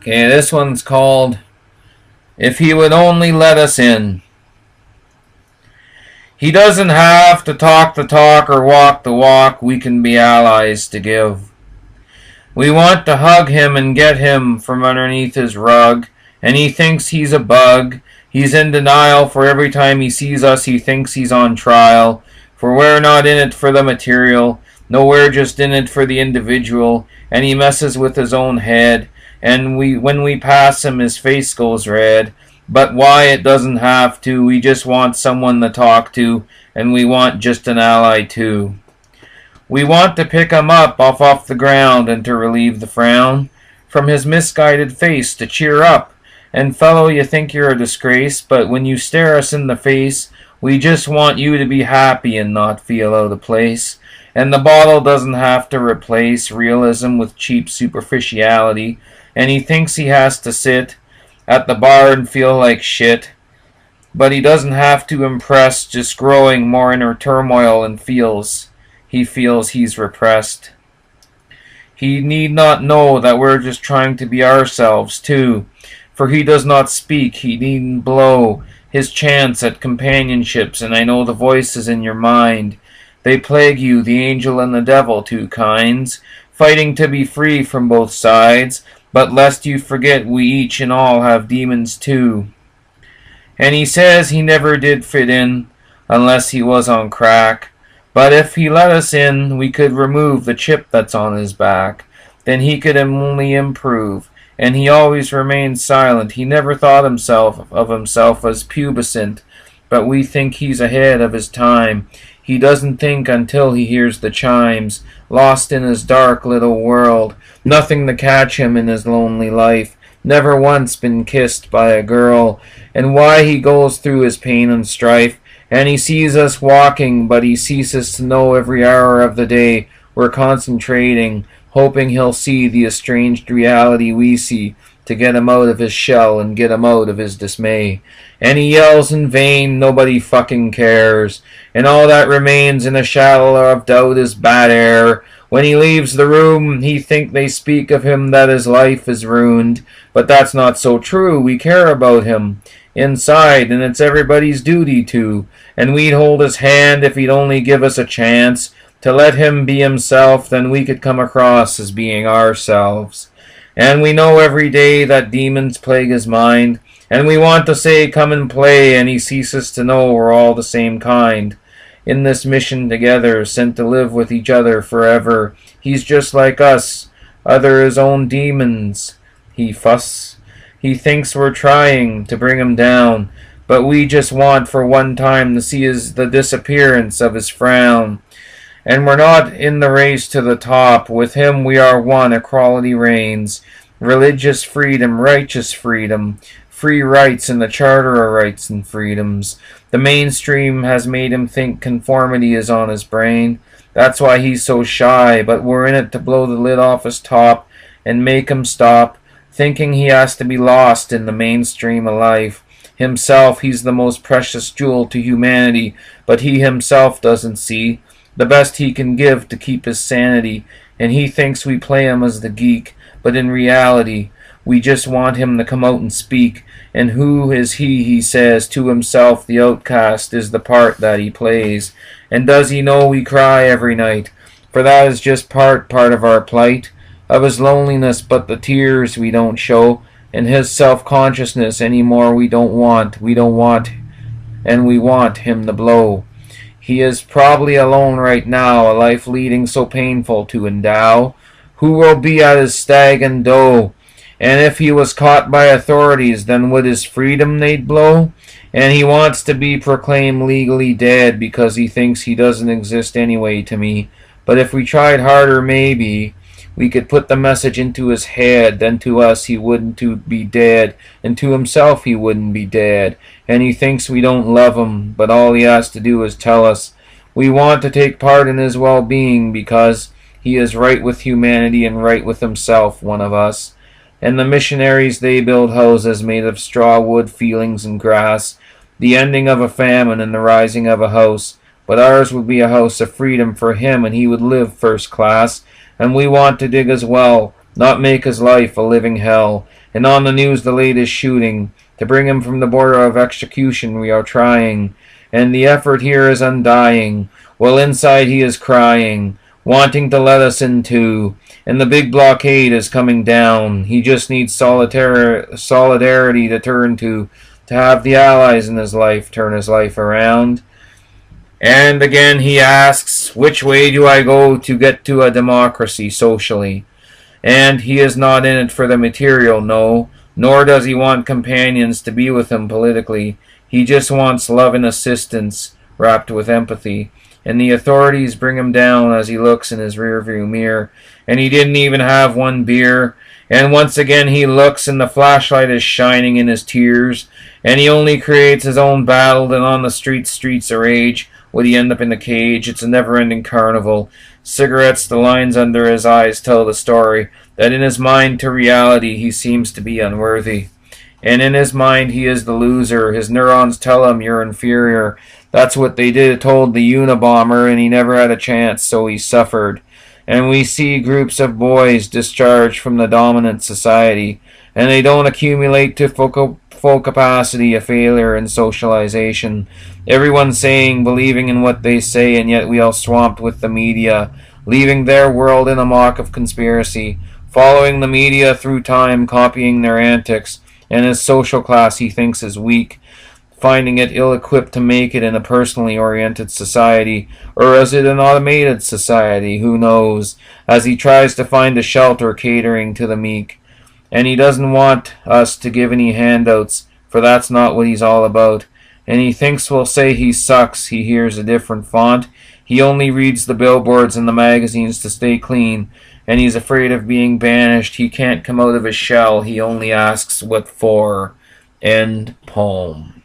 Okay, this one's called If He Would Only Let Us In. He doesn't have to talk the talk or walk the walk. We can be allies to give. We want to hug him and get him from underneath his rug, and he thinks he's a bug. He's in denial, for every time he sees us he thinks he's on trial. For we're not in it for the material, no, we're just in it for the individual, and he messes with his own head, and when we pass him his face goes red. But why? It doesn't have to. We just want someone to talk to, and we want just an ally too. We want to pick him up off the ground and to relieve the frown from his misguided face, to cheer up. And fellow, you think you're a disgrace, but when you stare us in the face, we just want you to be happy and not feel out of place. And the bottle doesn't have to replace realism with cheap superficiality, and he thinks he has to sit at the bar and feel like shit. But he doesn't have to impress, just growing more inner turmoil and he feels he's repressed. He need not know that we're just trying to be ourselves too, for he does not speak, he needn't blow his chance at companionships, and I know the voices in your mind. They plague you, the angel and the devil, two kinds, fighting to be free from both sides, but lest you forget we each and all have demons too. And he says he never did fit in, unless he was on crack. But if he let us in, we could remove the chip that's on his back. Then he could only improve. And he always remained silent. He never thought of himself as pubescent. But we think he's ahead of his time. He doesn't think until he hears the chimes, lost in his dark little world. Nothing to catch him in his lonely life. Never once been kissed by a girl. And why he goes through his pain and strife. And he sees us walking, but he ceases to know every hour of the day we're concentrating, hoping he'll see the estranged reality we see, to get him out of his shell and get him out of his dismay. And he yells in vain, nobody fucking cares, and all that remains in a shadow of doubt is bad air. When he leaves the room, he think they speak of him that his life is ruined, but that's not so true. We care about him inside, and it's everybody's duty to, and we'd hold his hand if he'd only give us a chance to let him be himself. Then we could come across as being ourselves. And we know every day that demons plague his mind, and we want to say come and play, and he ceases to know we're all the same kind in this mission together, sent to live with each other forever. He's just like us, other his own demons. He thinks we're trying to bring him down, but we just want for one time to see the disappearance of his frown. And we're not in the race to the top. With him we are one, equality reigns, religious freedom, righteous freedom, free rights in the Charter of Rights and Freedoms. The mainstream has made him think conformity is on his brain. That's why he's so shy, but we're in it to blow the lid off his top and make him stop thinking he has to be lost in the mainstream of life. Himself, he's the most precious jewel to humanity, but he himself doesn't see the best he can give to keep his sanity, and he thinks we play him as the geek, but in reality, we just want him to come out and speak. And who is he says to himself, the outcast is the part that he plays. And does he know we cry every night? For that is just part of our plight, of his loneliness, but the tears we don't show, and his self-consciousness anymore we don't want, and we want him to blow. He is probably alone right now, a life leading so painful to endow. Who will be at his stag and doe? And if he was caught by authorities, then would his freedom they'd blow? And he wants to be proclaimed legally dead, because he thinks he doesn't exist anyway to me. But if we tried harder, maybe we could put the message into his head. Then to us he wouldn't be dead, and to himself he wouldn't be dead. And he thinks we don't love him, but all he has to do is tell us we want to take part in his well-being, because he is right with humanity and right with himself, one of us. And the missionaries, they build houses made of straw, wood, feelings, and grass, the ending of a famine and the rising of a house. But ours would be a house of freedom for him, and he would live first class. And we want to dig as well, not make his life a living hell. and on the news the latest shooting. To bring him from the border of execution we are trying, and the effort here is undying, while inside he is crying, wanting to let us in too. And the big blockade is coming down. He just needs solidarity to turn to have the allies in his life turn his life around. And again he asks, which way do I go to get to a democracy socially? And he is not in it for the material, no, nor does he want companions to be with him politically. He just wants love and assistance wrapped with empathy. And the authorities bring him down as he looks in his rearview mirror, and he didn't even have one beer. And once again he looks, and the flashlight is shining in his tears, and he only creates his own battle. And on the streets of rage, would he end up in the cage? It's a never-ending carnival. Cigarettes, the lines under his eyes tell the story, that in his mind to reality he seems to be unworthy. And in his mind he is the loser. His neurons tell him you're inferior. That's what they told the Unabomber, and he never had a chance, so he suffered. And we see groups of boys discharged from the dominant society, and they don't accumulate to full capacity, a failure in socialization. Everyone saying, believing in what they say, and yet we all swamped with the media, leaving their world in a mock of conspiracy, following the media through time, copying their antics, and his social class he thinks is weak, finding it ill-equipped to make it in a personally oriented society, or is it an automated society, who knows, as he tries to find a shelter catering to the meek. And he doesn't want us to give any handouts, for that's not what he's all about. And he thinks we'll say he sucks. He hears a different font. He only reads the billboards and the magazines to stay clean, and he's afraid of being banished. He can't come out of his shell. He only asks what for. End poem.